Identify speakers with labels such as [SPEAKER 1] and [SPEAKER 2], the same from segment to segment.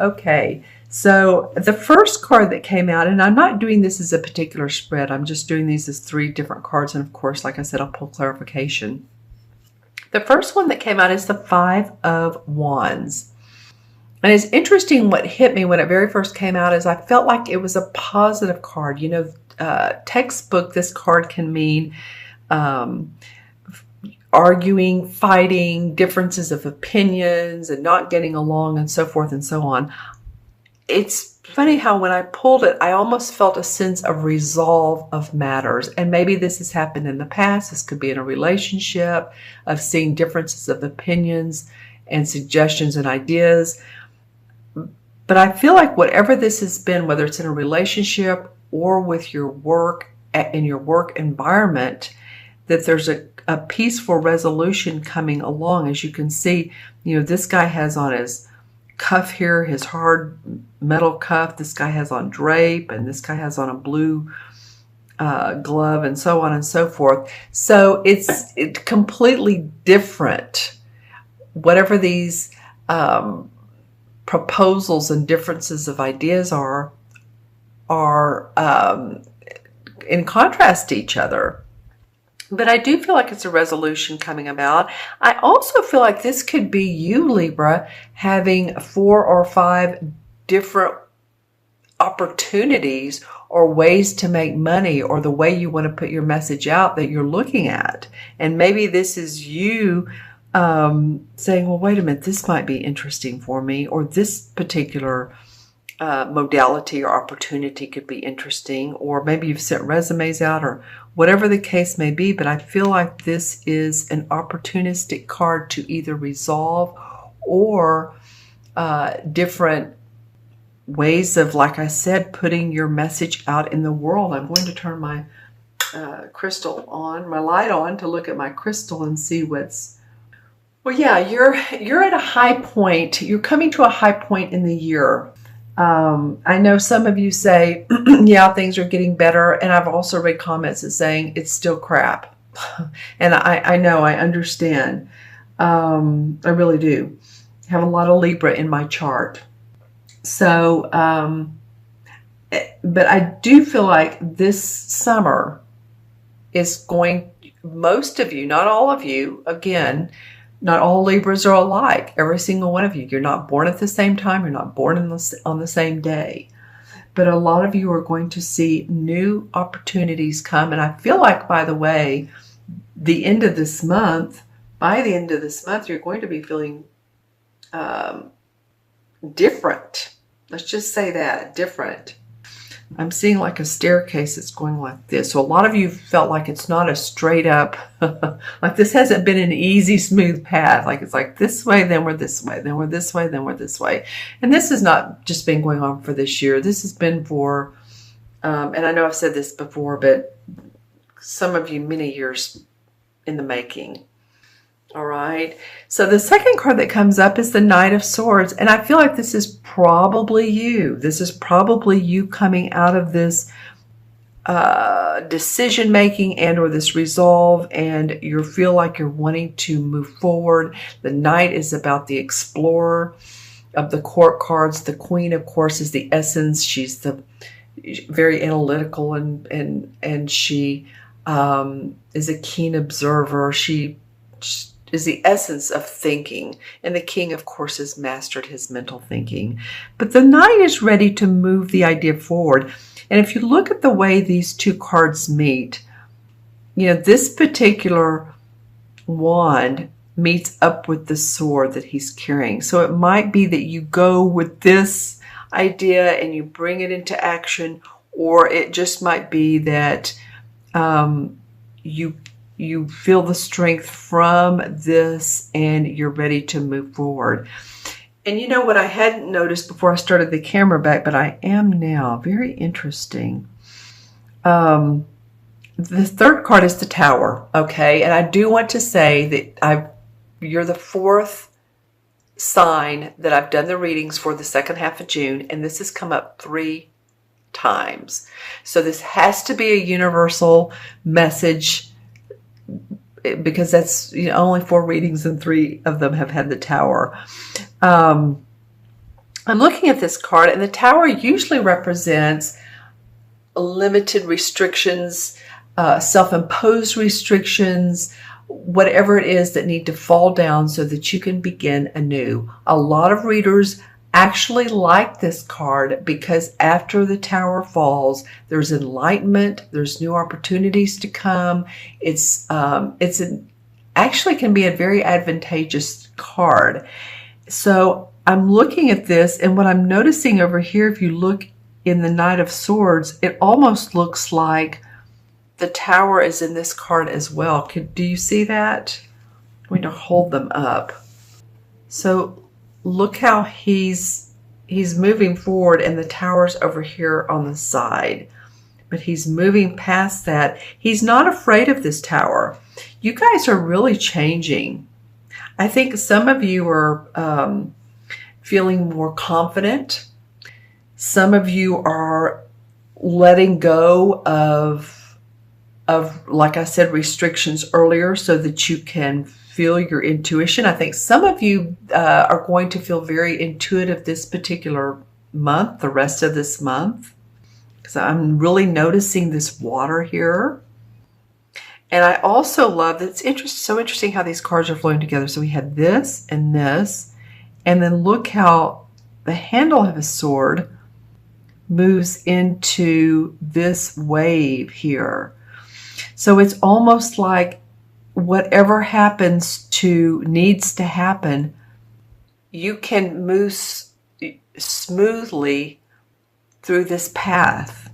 [SPEAKER 1] Okay, so the first card that came out, and I'm not doing this as a particular spread, I'm just doing these as 3 different cards, and of course, like I said, I'll pull clarification. The first one that came out is the Five of Wands. And it's interesting, what hit me when it very first came out is I felt like it was a positive card. You know, textbook, this card can mean arguing, fighting, differences of opinions, and not getting along, and so forth and so on. It's funny how when I pulled it, I almost felt a sense of resolve of matters. And maybe this has happened in the past. This could be in a relationship, of seeing differences of opinions and suggestions and ideas. But I feel like whatever this has been, whether it's in a relationship or with your work, in your work environment, that there's a peaceful resolution coming along. As you can see, you know, this guy has on his cuff here, his hard metal cuff. This guy has on drape, and this guy has on a blue glove, and so on and so forth. So it's completely different. Whatever these proposals and differences of ideas are in contrast to each other. But I do feel like it's a resolution coming about. I also feel like this could be you, Libra, having 4 or 5 different opportunities or ways to make money, or the way you want to put your message out that you're looking at. And maybe this is you saying, well, wait a minute, this might be interesting for me, or this particular modality or opportunity could be interesting, or maybe you've sent resumes out, or whatever the case may be. But I feel like this is an opportunistic card to either resolve or different ways of, like I said, putting your message out in the world. I'm going to turn my crystal on, my light on, to look at my crystal and see what's. Well, yeah, you're at a high point. You're coming to a high point in the year. I know some of you say, yeah, things are getting better. And I've also read comments that saying it's still crap. And I know, I understand. I really do. I have a lot of Libra in my chart. So, but I do feel like this summer is going, most of you, not all of you, again, not all Libras are alike. Every single one of you. You're not born at the same time. You're not born on the same day. But a lot of you are going to see new opportunities come. And I feel like, by the way, by the end of this month, you're going to be feeling different. Let's just say that, different. I'm seeing like a staircase that's going like this. So a lot of you felt like it's not a straight up, like this hasn't been an easy, smooth path. Like it's like this way, then we're this way, then we're this way, then we're this way. And this has not just been going on for this year. This has been for, and I know I've said this before, but some of you many years in the making. All right. So the second card that comes up is the Knight of Swords. And I feel like this is probably you. This is probably you coming out of this decision making and or this resolve, and you feel like you're wanting to move forward. The Knight is about the explorer of the court cards. The Queen, of course, is the essence. She's the very analytical, and she is a keen observer. She is the essence of thinking. And the King, of course, has mastered his mental thinking. But the Knight is ready to move the idea forward. And if you look at the way these two cards meet, you know, this particular wand meets up with the sword that he's carrying. So it might be that you go with this idea and you bring it into action, or it just might be that you feel the strength from this and you're ready to move forward. And you know what I hadn't noticed before I started the camera back, but I am now. Very interesting. The third card is the Tower, okay? And I do want to say that you're the 4th sign that I've done the readings for the second half of June, and this has come up 3 times. So this has to be a universal message, because that's, you know, only 4 readings and 3 of them have had the Tower. I'm looking at this card, and the Tower usually represents limited restrictions, self-imposed restrictions, whatever it is that need to fall down so that you can begin anew. A lot of readers actually like this card because after the Tower falls, there's enlightenment, there's new opportunities to come. Actually can be a very advantageous card. So I'm looking at this, and what I'm noticing over here, if you look in the Knight of Swords, it almost looks like the Tower is in this card as well. Do you see that? I'm going to hold them up. So look how he's moving forward, and the Tower's over here on the side. But he's moving past that. He's not afraid of this Tower. You guys are really changing. I think some of you are feeling more confident. Some of you are letting go of, like I said, restrictions earlier so that you can feel your intuition. I think some of you are going to feel very intuitive this particular month, the rest of this month. Because I'm really noticing this water here. And I also love that it's so interesting how these cards are flowing together. So we had this and this. And then look how the handle of a sword moves into this wave here. So it's almost like whatever needs to happen, you can move smoothly through this path.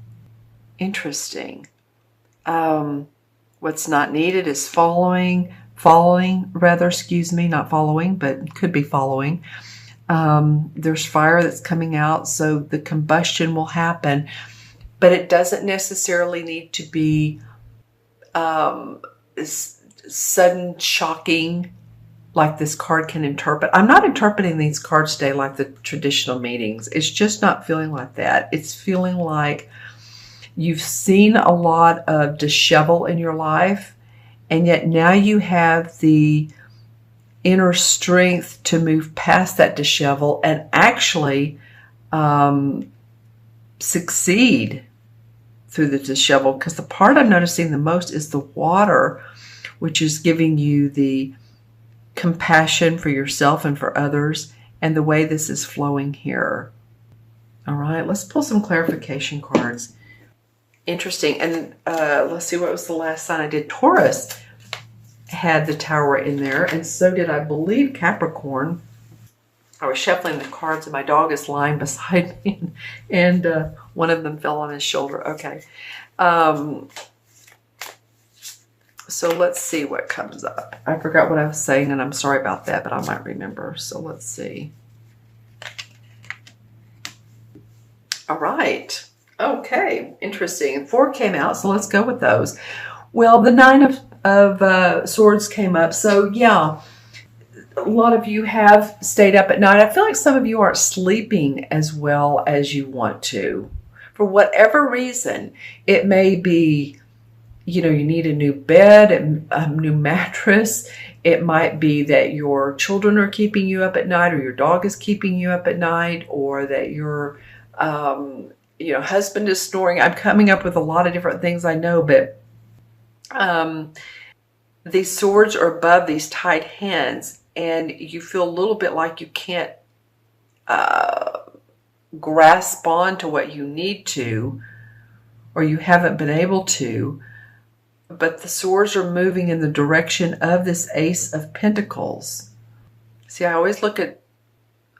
[SPEAKER 1] Interesting. What's not needed is falling, not following, but could be following. There's fire that's coming out, so the combustion will happen, but it doesn't necessarily need to be sudden, shocking, like this card can interpret. I'm not interpreting these cards today like the traditional meanings. It's just not feeling like that. It's feeling like you've seen a lot of dishevel in your life, and yet now you have the inner strength to move past that dishevel and actually succeed through the dishevel. Because the part I'm noticing the most is the water, which is giving you the compassion for yourself and for others, and the way this is flowing here. All right, let's pull some clarification cards. Interesting. And let's see, what was the last sign I did? Taurus had the Tower in there, and so did, I believe, Capricorn. I was shuffling the cards and my dog is lying beside me, and one of them fell on his shoulder. Okay. So let's see what comes up. I forgot what I was saying, and I'm sorry about that, but I might remember. So let's see. All right. Okay. Interesting. 4 came out, so let's go with those. Well, the 9 of Swords came up. So yeah, a lot of you have stayed up at night. I feel like some of you aren't sleeping as well as you want to. For whatever reason, it may be, you know, you need a new bed, a new mattress. It might be that your children are keeping you up at night, or your dog is keeping you up at night, or that your husband is snoring. I'm coming up with a lot of different things, I know, but these swords are above these tied hands, and you feel a little bit like you can't grasp on to what you need to, or you haven't been able to. But the swords are moving in the direction of this Ace of Pentacles. See, I always look at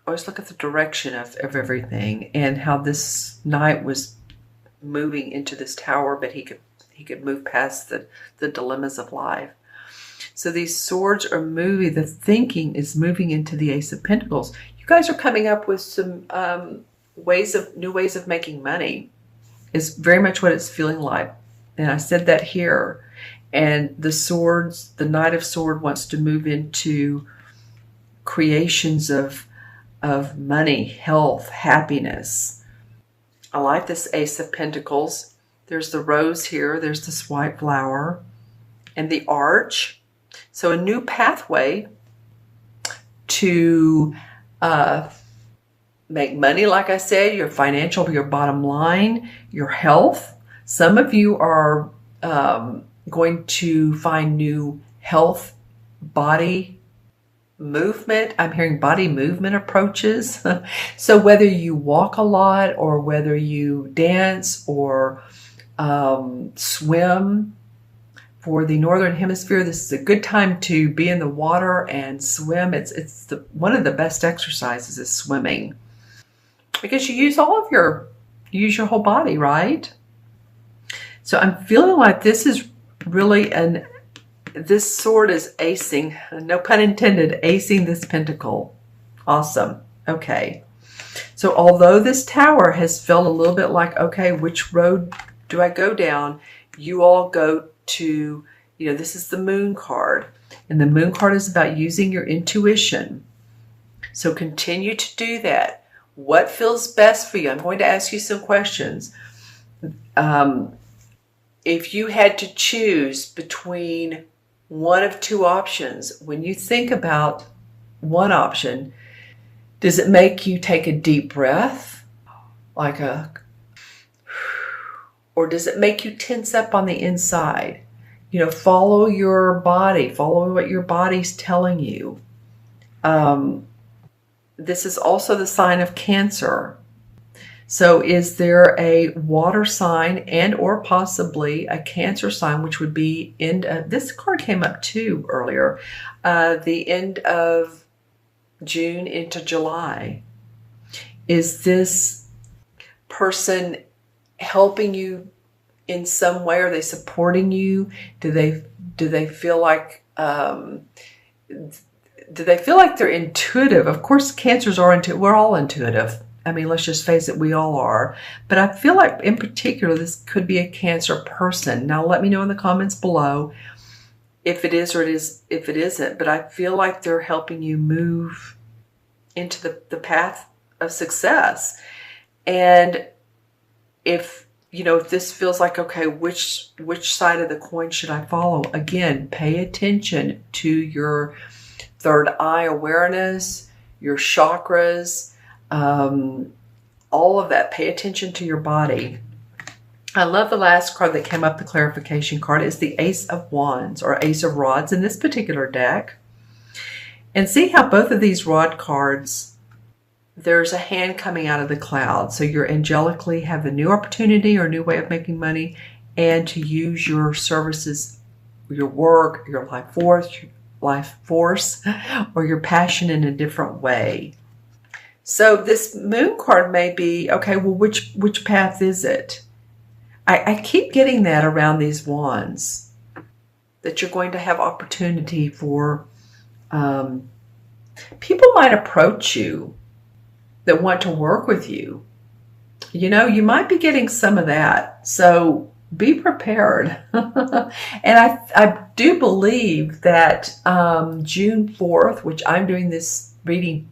[SPEAKER 1] the direction of everything, and how this knight was moving into this tower, but he could move past the dilemmas of life. So these swords are moving, the thinking is moving into the Ace of Pentacles. You guys are coming up with some new ways of making money, is very much what it's feeling like. And I said that here. And the Knight of Swords wants to move into creations of money, health, happiness. I like this Ace of Pentacles. There's the rose here. There's this white flower and the arch. So a new pathway to make money, like I said, your financial, your bottom line, your health. Some of you are going to find new health, body movement. I'm hearing body movement approaches. So whether you walk a lot or whether you dance or swim, for the Northern Hemisphere, this is a good time to be in the water and swim. It's one of the best exercises is swimming, because you use your whole body, right? So I'm feeling like this is really this sword is acing, no pun intended, acing this pentacle. Awesome. Okay. So although this tower has felt a little bit like, okay, which road do I go down? You all go to, this is the moon card, and the moon card is about using your intuition. So continue to do that. What feels best for you? I'm going to ask you some questions. If you had to choose between one of two options, when you think about one option, does it make you take a deep breath, or does it make you tense up on the inside? Follow your body, follow what your body's telling you. This is also the sign of Cancer. So is there a water sign and or possibly a Cancer sign, which would be this card came up too earlier, the end of June into July. Is this person helping you in some way? Are they supporting you? Do they feel like they're intuitive? Of course, Cancers are intuitive. We're all intuitive. I mean, let's just face it, we all are. But I feel like in particular, this could be a Cancer person. Now, let me know in the comments below if it is or if it isn't. But I feel like they're helping you move into the path of success. And if this feels like, okay, which side of the coin should I follow? Again, pay attention to your third eye awareness, your chakras, all of that. Pay attention to your body. I love the last card that came up, the clarification card, is the Ace of Wands or Ace of Rods in this particular deck. And see how both of these rod cards, there's a hand coming out of the cloud. So you're angelically have a new opportunity or a new way of making money, and to use your services, your work, your life force, or your passion in a different way. So this moon card may be, okay, well, which path is it? I keep getting that around these wands, that you're going to have opportunity for, people might approach you that want to work with you. You might be getting some of that. So be prepared. And I do believe that June 4th, which I'm doing this reading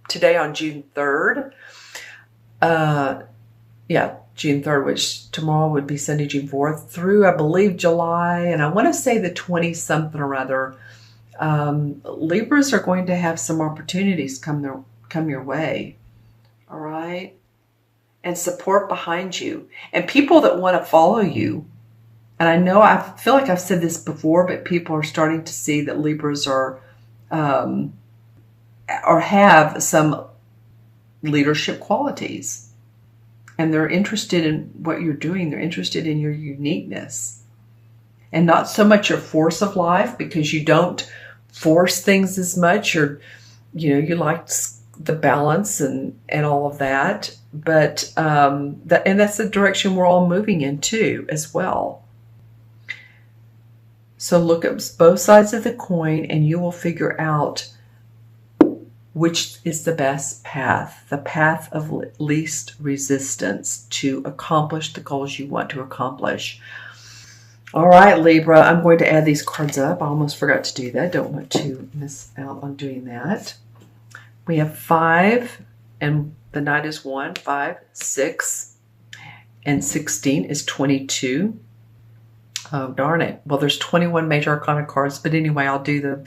[SPEAKER 1] today on June 3rd. June 3rd, which tomorrow would be Sunday, June 4th, through, I believe, July, and I want to say the 20-something or other. Libras are going to have some opportunities come your way. All right? And support behind you. And people that want to follow you. And I feel like I've said this before, but people are starting to see that Libras are or have some leadership qualities. And they're interested in what you're doing. They're interested in your uniqueness. And not so much your force of life, because you don't force things as much. You like the balance and all of that. But and that's the direction we're all moving in too, as well. So look at both sides of the coin and you will figure out which is the best path, the path of least resistance to accomplish the goals you want to accomplish. All right, Libra, I'm going to add these cards up. I almost forgot to do that. Don't want to miss out on doing that. We have 5, and the Knight is 1, 5, 6, and 16 is 22. Oh, darn it. Well, there's 21 major arcana cards, but anyway, I'll do the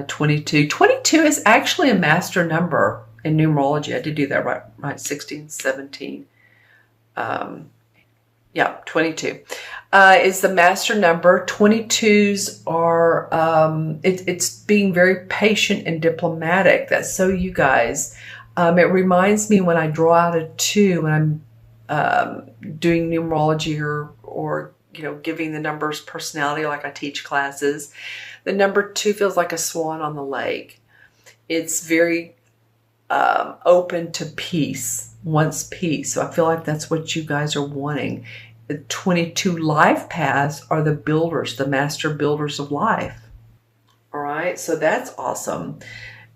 [SPEAKER 1] 22. 22 is actually a master number. in numerology. I did do that right, 16, 17. Yeah, 22 is the master number. 22s are, it's being very patient and diplomatic. That's so you guys. It reminds me when I draw out a 2, when I'm doing numerology or giving the numbers personality, like I teach classes. The number 2 feels like a swan on the lake. It's very open to peace, wants peace. So I feel like that's what you guys are wanting. The 22 life paths are the builders, the master builders of life. All right, so that's awesome.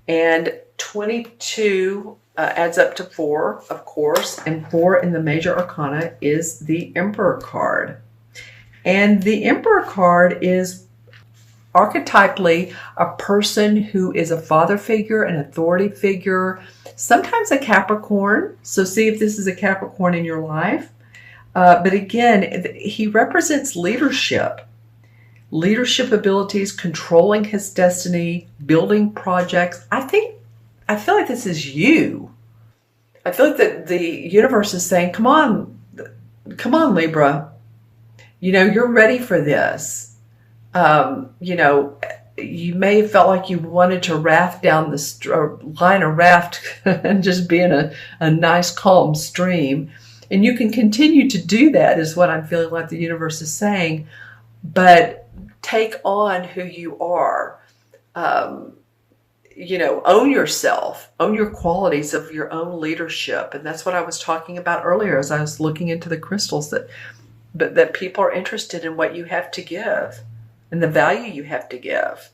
[SPEAKER 1] And 22 adds up to 4, of course, and 4 in the major arcana is the Emperor card. And the Emperor card is archetypally a person who is a father figure, an authority figure, sometimes a Capricorn. So see if this is a Capricorn in your life. But again, he represents leadership abilities, controlling his destiny, building projects. I feel like this is you. I feel like that the universe is saying, come on, Libra. You're ready for this. You may have felt like you wanted to raft down or line a raft and just be in a nice, calm stream. And you can continue to do that, is what I'm feeling like the universe is saying. But take on who you are. Own yourself. Own your qualities of your own leadership. And that's what I was talking about earlier as I was looking into the crystals, that people are interested in what you have to give and the value you have to give.